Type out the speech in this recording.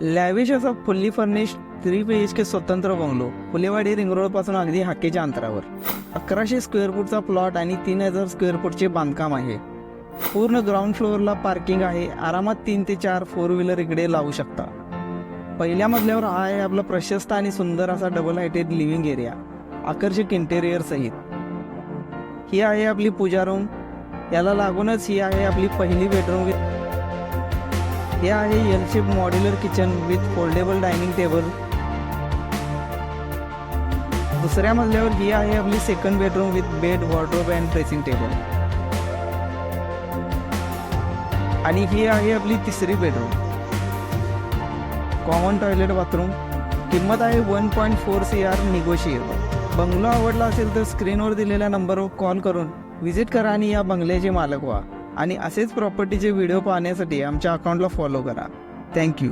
Lavish असा fully furnished 3 BHK स्वतंत्र bungalow Phulewadi ring road पासून अगदी हाकेच्या अंतरावर 1100 स्क्वेअर फूटचा प्लॉट आणि 3000 स्क्वेअर फूटचे बांधकाम आहे. पूर्ण ग्राउंड फ्लोअरला पार्किंग आहे. आरामात 3 ते 4 4 व्हीलर इकडे लावू शकता. पहिल्या मजल्यावर हा आहे आपला प्रशस्त आणि सुंदर असा डबल हायटेड लिव्हिंग एरिया आकर्षक इंटेरियर सहित. ही आहे आपली पूजा रूम. याला लागूनच ही आहे आपली पहिली बेडरूम. हे आहे L shape modular kitchen with foldable dining table. दुसऱ्या मजल्यावर ही आहे आपली second bedroom with bed wardrobe and dressing table. आणि ही आहे आपली तिसरी बेडरूम. Common toilet bathroom. किंमत आहे 1.4 CR निगोशिएबल. बंगलो आवडला असेल तर स्क्रीनवर दिलेल्या नंबरवर कॉल करून व्हिजिट करा आणि या बंगल्याचे मालक व्हा. आणि असेच प्रॉपर्टीचे व्हिडिओ पाहण्यासाठी आमच्या अकाउंटला फॉलो करा. थँक्यू.